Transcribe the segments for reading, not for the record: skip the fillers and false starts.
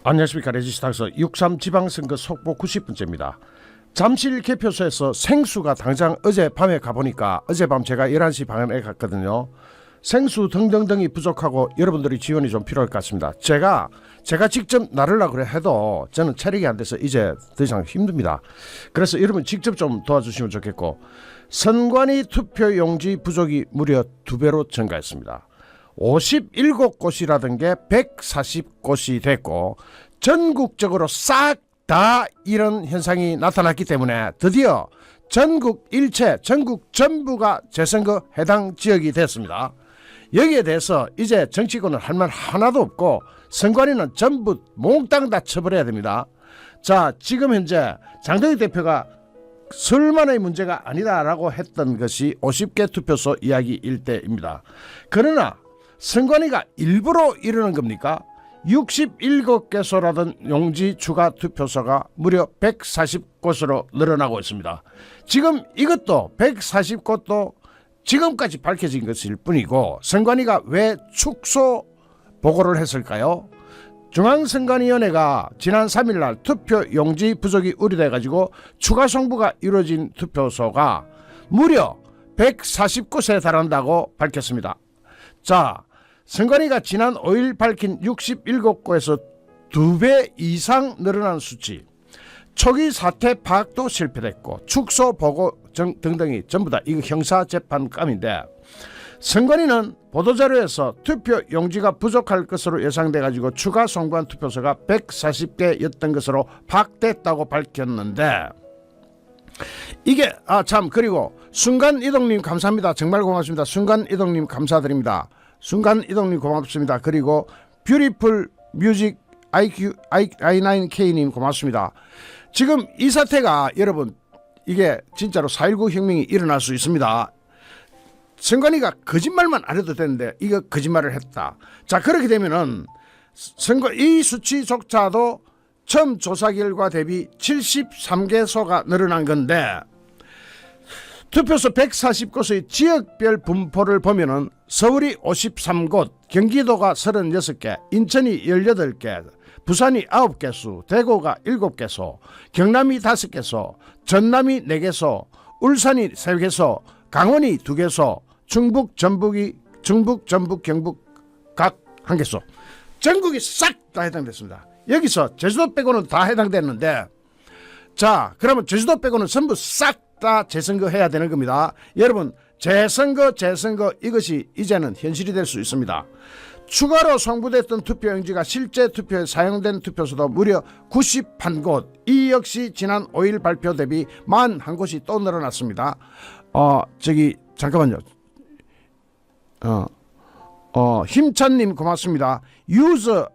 안녕하십니까. 레지스탕스 6.3 지방선거 속보 90분째입니다. 잠실 개표소에서 생수가 당장 어젯밤에 가보니까 어젯밤 제가 11시 반에 갔거든요. 생수 등등등이 부족하고 여러분들이 지원이 좀 필요할 것 같습니다. 제가 직접 나르려고 그래 해도 저는 체력이 안 돼서 이제 더 이상 힘듭니다. 그래서 여러분 직접 좀 도와주시면 좋겠고, 선관위 투표용지 부족이 무려 2배로 증가했습니다. 57곳이라던 게 140곳이 됐고, 전국적으로 싹 다 이런 현상이 나타났기 때문에 드디어 전국 일체, 전국 전부가 재선거 해당 지역이 됐습니다. 여기에 대해서 이제 정치권은 할 말 하나도 없고 선관위는 전부 몽땅 다 처벌해야 됩니다. 자, 지금 현재 장동희 대표가 설만의 문제가 아니다라고 했던 것이 50개 투표소 이야기일 때입니다. 그러나 선관위가 일부러 이러는 겁니까? 67개소라던 용지 추가 투표소가 무려 140곳으로 늘어나고 있습니다. 지금 이것도 140곳도 지금까지 밝혀진 것일 뿐이고, 선관위가 왜 축소 보고를 했을까요? 중앙선관위원회가 지난 3일날 투표 용지 부족이 우려돼 가지고 추가 송부가 이루어진 투표소가 무려 140곳에 달한다고 밝혔습니다. 자, 선관위가 지난 5일 밝힌 67곳에서 2배 이상 늘어난 수치, 초기 사태 파악도 실패됐고 축소 보고 등등이 전부 다 이거 형사재판감인데, 선관위는 보도자료에서 투표 용지가 부족할 것으로 예상돼 가지고 추가 송부한 투표소가 140개였던 것으로 파악됐다고 밝혔는데, 이게 그리고 순간이동님 감사합니다. 정말 고맙습니다. 순간이동님 감사드립니다. 순간이동님 고맙습니다. 그리고 뷰티풀 뮤직 i9k님 고맙습니다. 지금 이 사태가 여러분, 이게 진짜로 4.19 혁명이 일어날 수 있습니다. 선관위가 거짓말만 안 해도 되는데 이거 거짓말을 했다. 자, 그렇게 되면은 이 수치조차도 처음 조사 결과 대비 73개소가 늘어난 건데, 투표소 140곳의 지역별 분포를 보면은 서울이 53곳, 경기도가 36개, 인천이 18개, 부산이 9개소, 대구가 7개소, 경남이 5개소, 전남이 4개소, 울산이 3개소, 강원이 2개소, 충북, 전북, 경북 각 1개소. 전국이 싹 다 해당됐습니다. 여기서 제주도 빼고는 다 해당됐는데, 자, 그러면 제주도 빼고는 전부 싹 다 재선거 해야 되는 겁니다. 여러분, 재선거 이것이 이제는 현실이 될 수 있습니다. 추가로 송부됐던 투표용지가 실제 투표에 사용된 투표소도 무려 91곳, 이 역시 지난 5일 발표 대비 41곳이 또 늘어났습니다. 잠깐만요. 힘찬님 고맙습니다. 유저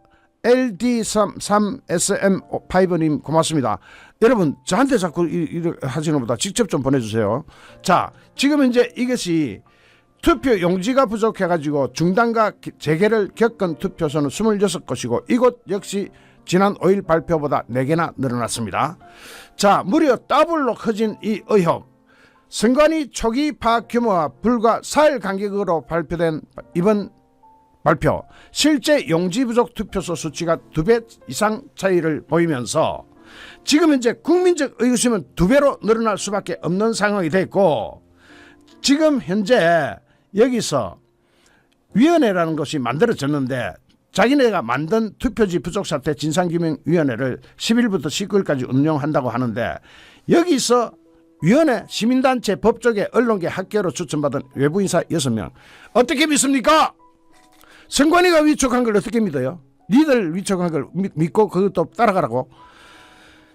LD33SM5님 고맙습니다. 여러분, 저한테 자꾸 하시는 것보다 직접 좀 보내주세요. 자, 지금 현재 이것이 투표 용지가 부족해가지고 중단과 재개를 겪은 투표소는 26곳이고 이곳 역시 지난 5일 발표보다 4개나 늘어났습니다. 자, 무려 더블로 커진 이 의혹. 선관위 초기 파악 규모와 불과 4일 간격으로 발표된 이번 발표, 실제 용지 부족 투표소 수치가 2배 이상 차이를 보이면서 지금 현재 국민적 의구심은 2배로 늘어날 수밖에 없는 상황이 됐고, 지금 현재 여기서 위원회라는 것이 만들어졌는데, 자기네가 만든 투표지 부족 사태 진상규명위원회를 10일부터 19일까지 운영한다고 하는데, 여기서 위원회, 시민단체, 법조계, 언론계, 학계로 추천받은 외부인사 6명 어떻게 믿습니까? 선관위가 위촉한 걸 어떻게 믿어요? 니들 위촉한 걸 믿고 그것도 따라가라고?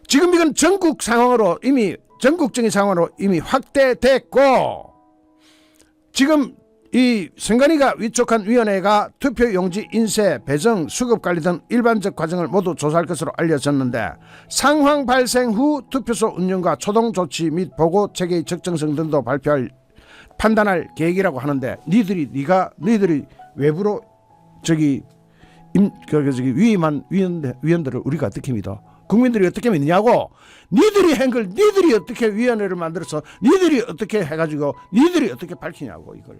지금 이건 전국적인 상황으로 이미 확대됐고, 지금 이 선관위가 위촉한 위원회가 투표용지 인쇄, 배정, 수급 관리 등 일반적 과정을 모두 조사할 것으로 알려졌는데, 상황 발생 후 투표소 운영과 초동 조치 및 보고 체계의 적정성 등도 판단할 계획이라고 하는데, 너희들이 외부로 위임한 위원들을 우리가 어떻게 믿어? 국민들이 어떻게 믿냐고? 니들이 한 걸 니들이 어떻게 위원회를 만들어서 니들이 어떻게 해가지고 니들이 어떻게 밝히냐고. 이걸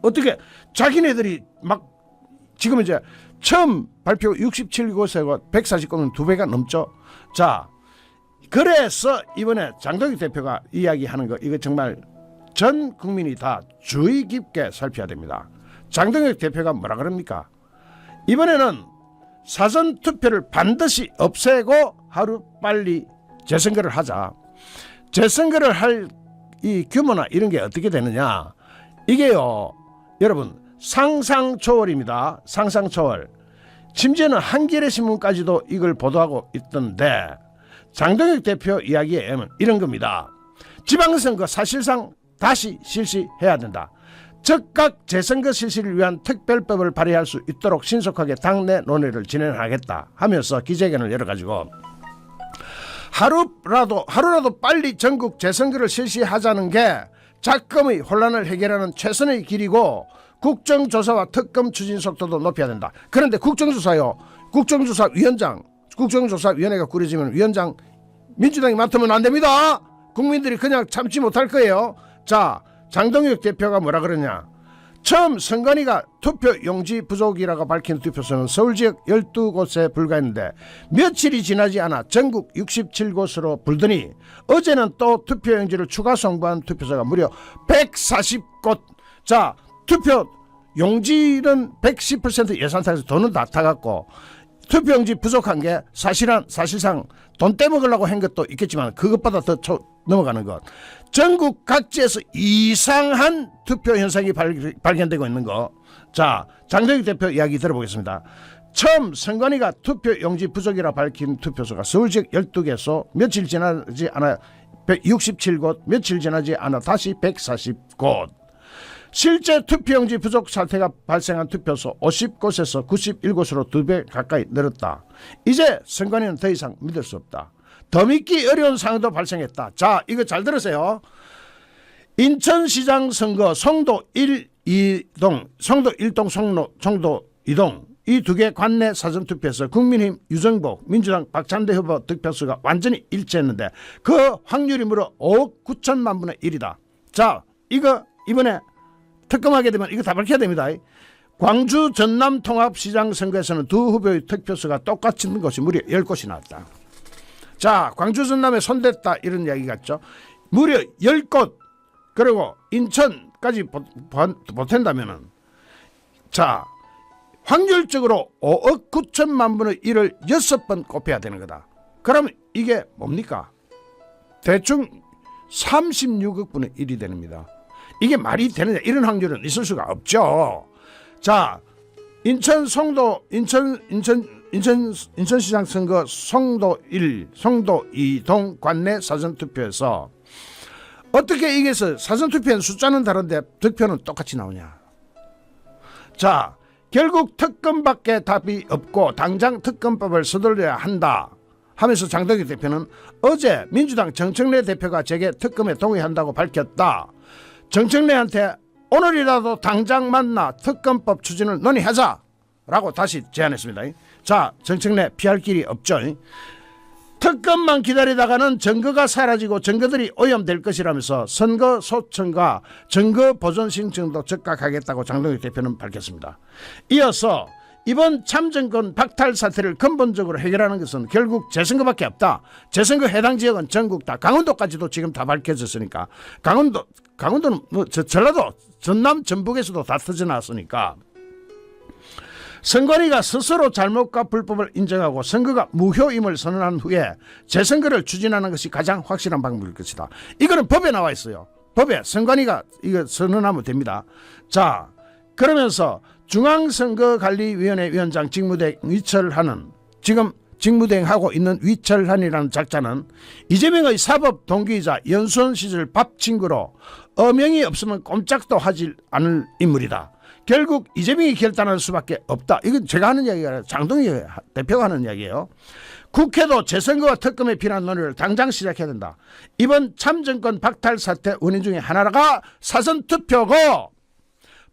어떻게 자기네들이 막 지금 이제 처음 발표 67곳에서 140곳은 2배가 넘죠. 자, 그래서 이번에 장동혁 대표가 이야기하는 거 이거 정말 전 국민이 다 주의 깊게 살펴야 됩니다. 장동혁 대표가 뭐라 그럽니까? 이번에는 사전투표를 반드시 없애고 하루빨리 재선거를 하자. 재선거를 할 이 규모나 이런 게 어떻게 되느냐. 이게요, 여러분 상상 초월입니다. 상상 초월. 심지어는 한겨레 신문까지도 이걸 보도하고 있던데 장동혁 대표 이야기에 이런 겁니다. 지방선거 사실상 다시 실시해야 된다. 즉각 재선거 실시를 위한 특별법을 발의할 수 있도록 신속하게 당내 논의를 진행하겠다 하면서 기자회견을 열어가지고 하루라도 빨리 전국 재선거를 실시하자는 게 작금의 혼란을 해결하는 최선의 길이고 국정조사와 특검 추진 속도도 높여야 된다. 그런데 국정조사위원회가 꾸려지면 위원장 민주당이 맡으면 안 됩니다. 국민들이 그냥 참지 못할 거예요. 자, 장동혁 대표가 뭐라 그러냐. 처음 선관위가 투표용지 부족이라고 밝힌 투표소는 서울 지역 12곳에 불과했는데 며칠이 지나지 않아 전국 67곳으로 불더니 어제는 또 투표용지를 추가 송부한 투표소가 무려 140곳. 자, 투표용지는 110% 예산타에서 돈은 다 타갖고 투표용지 부족한 게 사실상 돈 떼먹으려고 한 것도 있겠지만 그것보다 더 넘어가는 것. 전국 각지에서 이상한 투표 현상이 발견되고 있는 거. 자, 장동혁 대표 이야기 들어보겠습니다. 처음 선관위가 투표용지 부족이라 밝힌 투표소가 서울 지역 12개소, 며칠 지나지 않아 167곳, 며칠 지나지 않아 다시 140곳. 실제 투표용지 부족 사태가 발생한 투표소 50곳에서 91곳으로 2배 가까이 늘었다. 이제 선관위는 더 이상 믿을 수 없다. 더 믿기 어려운 상황도 발생했다. 자, 이거 잘 들으세요. 인천시장 선거 송도 1, 2동, 송도 1동, 송도 2동 이 2개 관내 사전투표에서 국민의힘 유정복, 민주당 박찬대 후보 득표수가 완전히 일치했는데 그 확률이 무려 5억 9천만 분의 1이다. 자, 이거 이번에 특검하게 되면 이거 다 밝혀야 됩니다. 광주 전남 통합시장 선거에서는 두 후보의 득표수가 똑같은 것이 무려 10곳이 나왔다. 자, 광주 전남에 손댔다 이런 이야기 같죠. 무려 10곳 그리고 인천까지 보탠다면은 자, 확률적으로 5억 9천만 분의 1을 6번 곱해야 되는 거다. 그러면 이게 뭡니까? 대충 36억 분의 1이 됩니다. 이게 말이 되느냐? 이런 확률은 있을 수가 없죠. 자, 인천시장 선거 송도 1, 송도 2동 관내 사전투표에서 어떻게 이게서 사전투표는 숫자는 다른데 득표는 똑같이 나오냐? 자, 결국 특검밖에 답이 없고 당장 특검법을 서둘러야 한다 하면서 장동혁 대표는 어제 민주당 정청래 대표가 제게 특검에 동의한다고 밝혔다. 정청래한테 오늘이라도 당장 만나 특검법 추진을 논의하자라고 다시 제안했습니다. 자, 정청래 피할 길이 없죠. 특검만 기다리다가는 증거가 사라지고 증거들이 오염될 것이라면서 선거 소청과 증거 보존 신청도 적극하겠다고 장동혁 대표는 밝혔습니다. 이어서 이번 참정권 박탈 사태를 근본적으로 해결하는 것은 결국 재선거밖에 없다. 재선거 해당 지역은 전국 다 강원도까지도 지금 다 밝혀졌으니까 강원도는 뭐 전라도 전남 전북에서도 다 터져나왔으니까 선관위가 스스로 잘못과 불법을 인정하고 선거가 무효임을 선언한 후에 재선거를 추진하는 것이 가장 확실한 방법일 것이다. 이거는 법에 나와 있어요. 법에 선관위가 이거 선언하면 됩니다. 자, 그러면서 중앙선거관리위원회 위원장 직무대행 위철하는 지금 직무대행하고 있는 위철한이라는 작자는 이재명의 사법 동기이자 연수원 시절 밥 친구로 어명이 없으면 꼼짝도 하지 않을 인물이다. 결국 이재명이 결단할 수밖에 없다. 이건 제가 하는 이야기가 아니라 장동혁 대표가 하는 이야기예요. 국회도 재선거와 특검에 필요한 논의를 당장 시작해야 된다. 이번 참정권 박탈 사태 원인 중에 하나가 사전투표고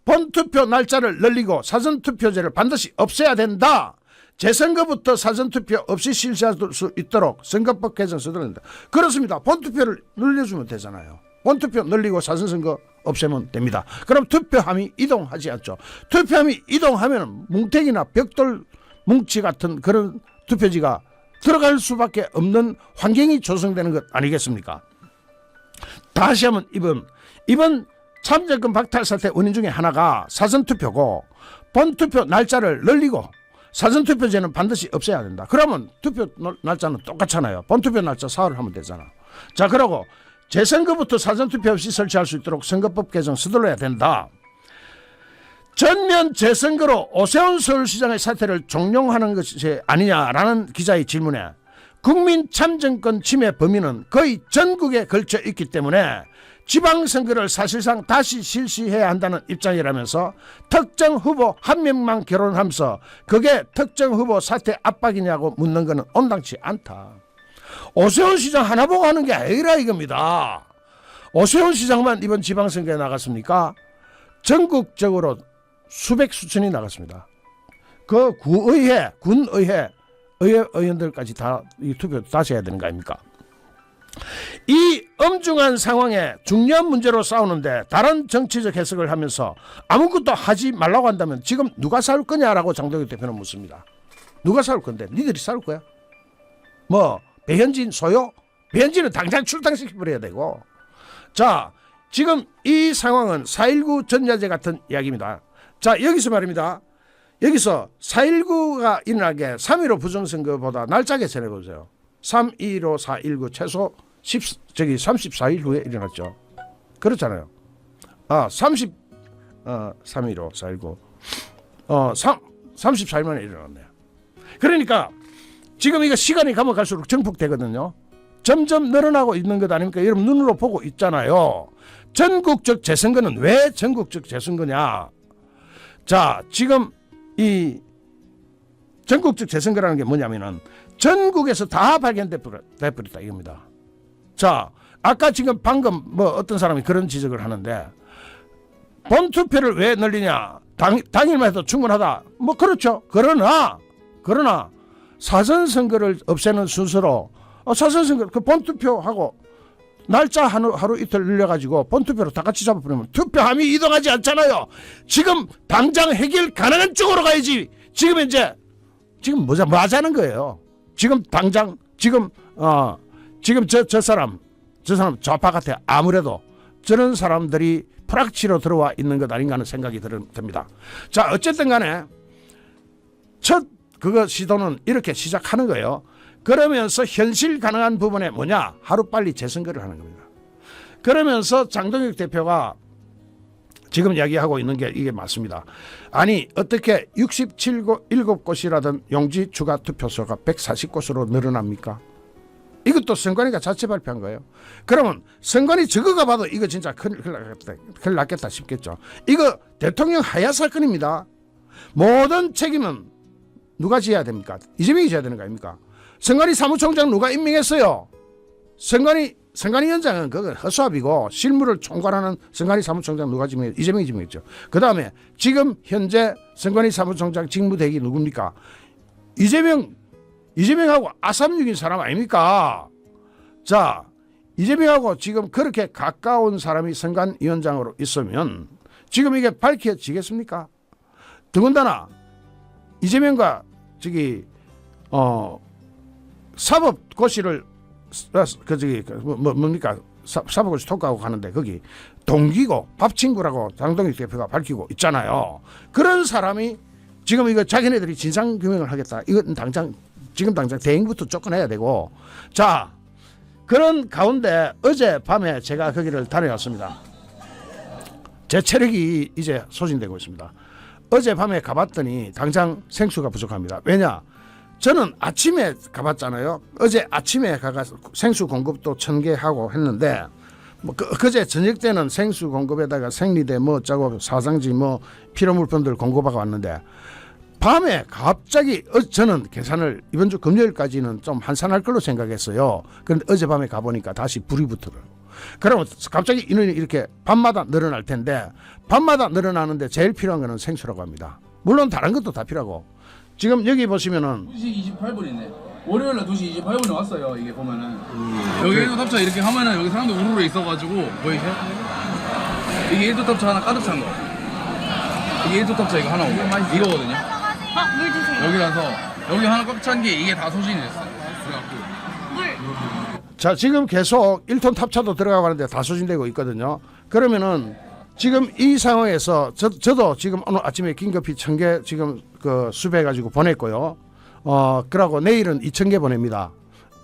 본투표 날짜를 늘리고 사전투표제를 반드시 없애야 된다. 재선거부터 사전투표 없이 실시할 수 있도록 선거법 개정 서둘러야 된다. 그렇습니다. 본투표를 늘려주면 되잖아요. 본투표 늘리고 사전선거 없애면 됩니다. 그럼 투표함이 이동하지 않죠. 투표함이 이동하면 뭉태기나 벽돌 뭉치 같은 그런 투표지가 들어갈 수밖에 없는 환경이 조성되는 것 아니겠습니까? 다시 한번 이번 참정권 박탈 사태 원인 중에 하나가 사전투표고 본투표 날짜를 늘리고 사전투표제는 반드시 없애야 된다. 그러면 투표 날짜는 똑같잖아요. 본투표 날짜 사흘 하면 되잖아. 자, 그러고 재선거부터 사전투표 없이 설치할 수 있도록 선거법 개정 서둘러야 된다. 전면 재선거로 오세훈 서울시장의 사태를 종용하는 것이 아니냐라는 기자의 질문에 국민 참정권 침해 범위는 거의 전국에 걸쳐 있기 때문에 지방선거를 사실상 다시 실시해야 한다는 입장이라면서 특정 후보 한 명만 결혼하면서 그게 특정 후보 사퇴 압박이냐고 묻는 것은 온당치 않다. 오세훈 시장 하나 보고 하는 게 아니라 이겁니다. 오세훈 시장만 이번 지방선거에 나갔습니까? 전국적으로 수백 수천이 나갔습니다. 그 구의회, 군의회, 의원들까지 다 이 투표 다시 해야 되는 거 아닙니까? 이 엄중한 상황에 중요한 문제로 싸우는데 다른 정치적 해석을 하면서 아무것도 하지 말라고 한다면 지금 누가 싸울 거냐라고 장동혁 대표는 묻습니다. 누가 싸울 건데? 니들이 싸울 거야? 뭐 배현진 소요? 배현진은 당장 출당시켜버려야 되고. 자, 지금 이 상황은 4.19 전야제 같은 이야기입니다. 자, 여기서 말입니다. 여기서 4.19가 일어나게 3.15 부정선거보다 날짜 계산해보세요. 3.15, 4.19 최소 34일 후에 일어났죠. 그렇잖아요. 3.15, 4.19 34일 만에 일어났네요. 그러니까 지금 이거 시간이 가면 갈수록 정폭되거든요. 점점 늘어나고 있는 것 아닙니까? 여러분 눈으로 보고 있잖아요. 전국적 재선거는 왜 전국적 재선거냐? 자, 지금 이 전국적 재선거라는 게 뭐냐면은 전국에서 다 발견돼 버렸다 이겁니다. 자, 아까 지금 방금 뭐 어떤 사람이 그런 지적을 하는데 본투표를 왜 늘리냐? 당일만 해도 충분하다. 뭐 그렇죠. 그러나 사전선거를 없애는 순서로 사전선거 그 본투표하고 날짜 하루 이틀 늘려가지고 본투표로 다 같이 잡아버리면 투표함이 이동하지 않잖아요. 지금 당장 해결 가능한 쪽으로 가야지. 지금 뭐 하자는 거예요. 지금 당장 지금 저 사람 좌파 같아. 아무래도 저런 사람들이 프락치로 들어와 있는 것 아닌가 하는 생각이 듭니다. 자, 어쨌든 간에 첫 그거 시도는 이렇게 시작하는 거예요. 그러면서 현실 가능한 부분에 뭐냐? 하루빨리 재선거를 하는 겁니다. 그러면서 장동혁 대표가 지금 이야기하고 있는 게 이게 맞습니다. 아니 어떻게 67곳이라던 용지 추가 투표소가 140곳으로 늘어납니까? 이것도 선관위가 자체 발표한 거예요. 그러면 선관위 저거가 봐도 이거 진짜 큰일 났겠다 싶겠죠. 이거 대통령 하야 사건입니다. 모든 책임은 누가 져야 됩니까? 이재명이 져야 되는 거 아닙니까? 선관위 사무총장 누가 임명했어요? 선관위원장은 그건 허수아비고 실무를 총괄하는 선관위 사무총장 누가 지명했죠? 이재명이 지명했죠. 그 다음에 지금 현재 선관위 사무총장 직무대기 누굽니까? 이재명하고 아삼육인 사람 아닙니까? 자, 이재명하고 지금 그렇게 가까운 사람이 선관위원장으로 있으면 지금 이게 밝혀지겠습니까? 더군다나 이재명과 사법고시를 뭡니까? 사법고시 통과하고 가는데 거기 동기고 밥 친구라고 장동혁 대표가 밝히고 있잖아요. 그런 사람이 지금 이거 자기네들이 진상규명을 하겠다. 이건 지금 당장 대행부터 쫓아내야 되고. 자, 그런 가운데 어젯밤에 제가 거기를 다녀왔습니다. 제 체력이 이제 소진되고 있습니다. 어젯밤에 가봤더니 당장 생수가 부족합니다. 왜냐? 저는 아침에 가봤잖아요. 어제 아침에 가서 생수 공급도 1000개 하고 했는데 그제 저녁 때는 생수 공급에다가 생리대 뭐 어쩌고 사상지 뭐 필요물품들 공급하고 왔는데 밤에 갑자기 저는 계산을 이번 주 금요일까지는 좀 한산할 걸로 생각했어요. 그런데 어젯밤에 가보니까 다시 불이 붙더라고요. 그러면 갑자기 인원이 이렇게 밤마다 늘어날 텐데 밤마다 늘어나는데 제일 필요한 거는 생수라고 합니다. 물론 다른 것도 다 필요하고 지금 여기 보시면은 2시 28분이네. 월요일날 2시 28분에 왔어요. 이게 보면은 여기 1도 탑차 이렇게 하면은 여기 사람들 우르르 있어가지고 보이세요? 이게 1도 탑차 하나 가득 찬 거. 이게 1도 탑차 이거 하나 오고 이거거든요. 물 주세요. 여기라서 여기 하나 꽉 찬 게 이게 다 소진이 됐어요. 그래갖고 물. 자, 지금 계속 1톤 탑차도 들어가고 하는데 다 소진되고 있거든요. 그러면은 지금 이 상황에서 저도 지금 오늘 아침에 긴급히 1000개 지금 그 수배해 가지고 보냈고요. 그러고 내일은 2000개 보냅니다.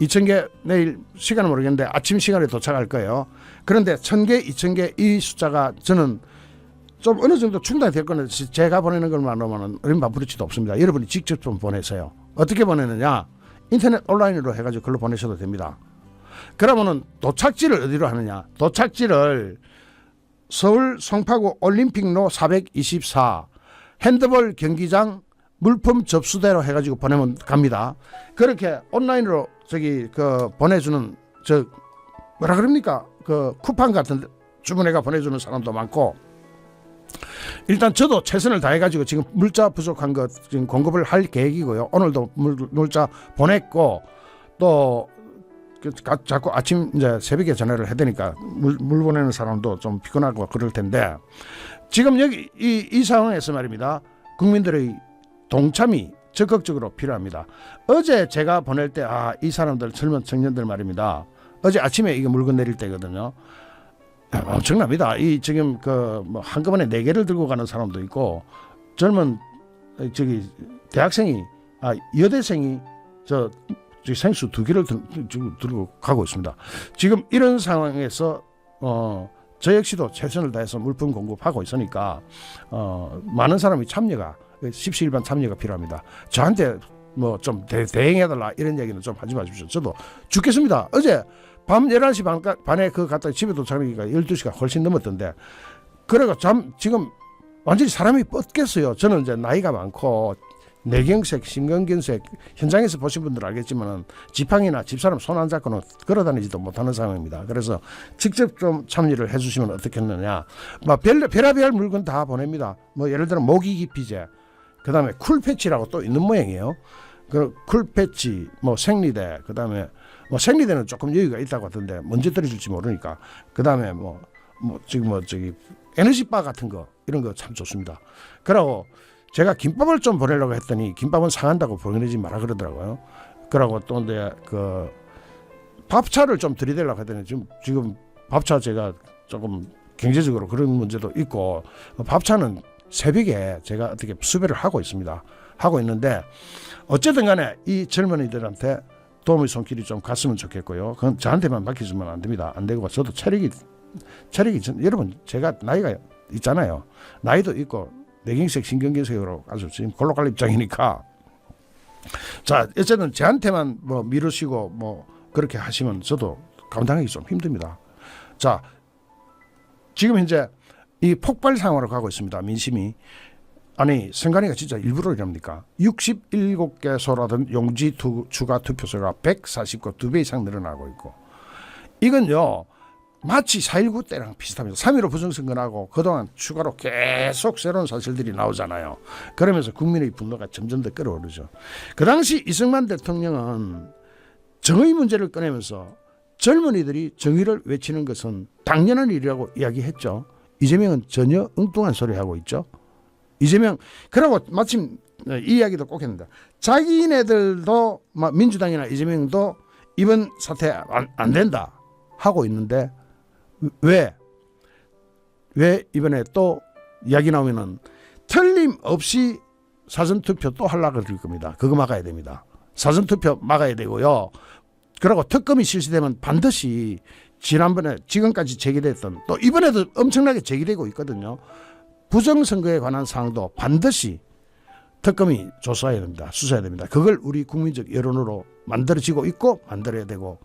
2000개 내일 시간은 모르겠는데 아침 시간에 도착할 거예요. 그런데 1000개, 2000개 이 숫자가 저는 좀 어느 정도 충당이 될 거는 제가 보내는 것만으로는 얼마 부르지도 없습니다. 여러분이 직접 좀 보내세요. 어떻게 보내느냐? 인터넷 온라인으로 해가지고 글로 보내셔도 됩니다. 그러면은 도착지를 어디로 하느냐? 도착지를 서울 송파구 올림픽로 424 핸드볼 경기장 물품 접수대로 해가지고 보내면 갑니다. 그렇게 온라인으로 저기 그 보내주는 저 뭐라 그럽니까? 그 쿠팡 같은 데 주문해가 보내주는 사람도 많고, 일단 저도 최선을 다해가지고 지금 물자 부족한 것 지금 공급을 할 계획이고요. 오늘도 물자 보냈고 또 자꾸 아침 이제 새벽에 전화를 해야 되니까 물 보내는 사람도 좀 피곤하고 그럴 텐데, 지금 여기 이 상황에서 말입니다. 국민들의 동참이 적극적으로 필요합니다. 어제 제가 보낼 때 이 사람들 젊은 청년들 말입니다. 어제 아침에 이게 물건 내릴 때거든요. 엄청납니다. 이 지금 그 뭐 한꺼번에 4개를 들고 가는 사람도 있고, 젊은 저기 대학생이 여대생이 저 생수 2개를 들고 가고 있습니다. 지금 이런 상황에서 저 역시도 최선을 다해서 물품 공급하고 있으니까 많은 사람이 참여가 십시일반 참여가 필요합니다. 저한테 뭐 좀 대행해달라 이런 얘기는 좀 하지 마십시오. 저도 죽겠습니다. 어제 밤 11시 반에 그 갔다 집에 도착하니까 12시가 훨씬 넘었던데, 그래가 지금 완전히 사람이 뻗겠어요. 저는 이제 나이가 많고 뇌경색, 심근경색, 현장에서 보신 분들 알겠지만 지팡이나 집사람 손 안 잡고는 걸어다니지도 못하는 상황입니다. 그래서 직접 좀 참여를 해주시면 어떻겠느냐. 뭐 별의별 물건 다 보냅니다. 뭐 예를 들어 모기 기피제, 그 다음에 쿨패치라고 또 있는 모양이에요. 그 쿨패치, 뭐 생리대, 그 다음에 뭐 생리대는 조금 여유가 있다고 하던데 먼저 떨어질지 모르니까. 그 다음에 지금 저기 에너지바 같은 거 이런 거 참 좋습니다. 그러고 제가 김밥을 좀 보내려고 했더니 김밥은 상한다고 보내지 마라 그러더라고요. 그러고 또 이제 그 밥차를 좀 들이대려고 했더니 지금 밥차 제가 조금 경제적으로 그런 문제도 있고, 밥차는 새벽에 제가 어떻게 수배를 하고 있습니다. 하고 있는데 어쨌든 간에 이 젊은이들한테 도움의 손길이 좀 갔으면 좋겠고요. 그건 저한테만 맡기지면 안 됩니다. 안 되고 저도 체력이 여러분 제가 나이가 있잖아요. 나이도 있고 뇌경색, 신경경색으로 아주 지금 골로 갈 입장이니까, 자 어쨌든 저한테만 뭐 미루시고 뭐 그렇게 하시면 저도 감당하기 좀 힘듭니다. 자 지금 현재 이 폭발 상황으로 가고 있습니다. 민심이. 아니 선관위가 진짜 일부러 이럽니까? 67개소라던 용지 추가 투표소가 140곳 2배 이상 늘어나고 있고, 이건요 마치 4.19 때랑 비슷합니다. 3.15 부정선거하고 그동안 추가로 계속 새로운 사실들이 나오잖아요. 그러면서 국민의 분노가 점점 더 끌어오르죠. 그 당시 이승만 대통령은 정의 문제를 꺼내면서 젊은이들이 정의를 외치는 것은 당연한 일이라고 이야기했죠. 이재명은 전혀 엉뚱한 소리 하고 있죠. 이재명, 그러고 마침 이 이야기도 꼭 했는데, 자기네들도 민주당이나 이재명도 이번 사태 안 된다 하고 있는데 왜 이번에 또 이야기 나오면은 틀림없이 사전투표 또 하려고 그럴 겁니다. 그거 막아야 됩니다. 사전투표 막아야 되고요. 그리고 특검이 실시되면 반드시 지난번에 지금까지 제기됐던, 또 이번에도 엄청나게 제기되고 있거든요. 부정선거에 관한 사항도 반드시 특검이 조사해야 됩니다. 수사해야 됩니다. 그걸 우리 국민적 여론으로 만들어지고 있고 만들어야 되고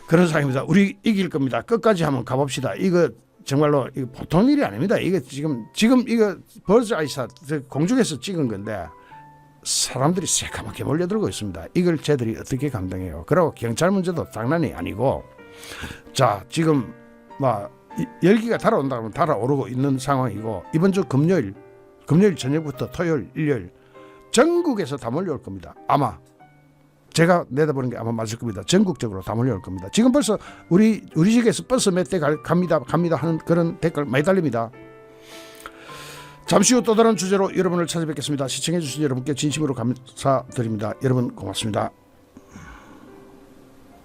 그런 상황입니다. 우리 이길 겁니다. 끝까지 한번 가봅시다. 이거 정말로 이거 보통 일이 아닙니다. 이거 지금 이거 버즈 아이샷 공중에서 찍은 건데 사람들이 새까맣게 몰려들고 있습니다. 이걸 쟤들이 어떻게 감당해요? 그리고 경찰 문제도 장난이 아니고, 자 지금 열기가 달아온다면 달아오르고 있는 상황이고, 이번 주 금요일 저녁부터 토요일, 일요일 전국에서 다 몰려올 겁니다. 아마 제가 내다보는 게 아마 맞을 겁니다. 전국적으로 다 몰려올 겁니다. 지금 벌써 우리 지역에서 버스 몇 대 갑니다 하는 그런 댓글 많이 달립니다. 잠시 후 또 다른 주제로 여러분을 찾아뵙겠습니다. 시청해 주신 여러분께 진심으로 감사드립니다. 여러분 고맙습니다.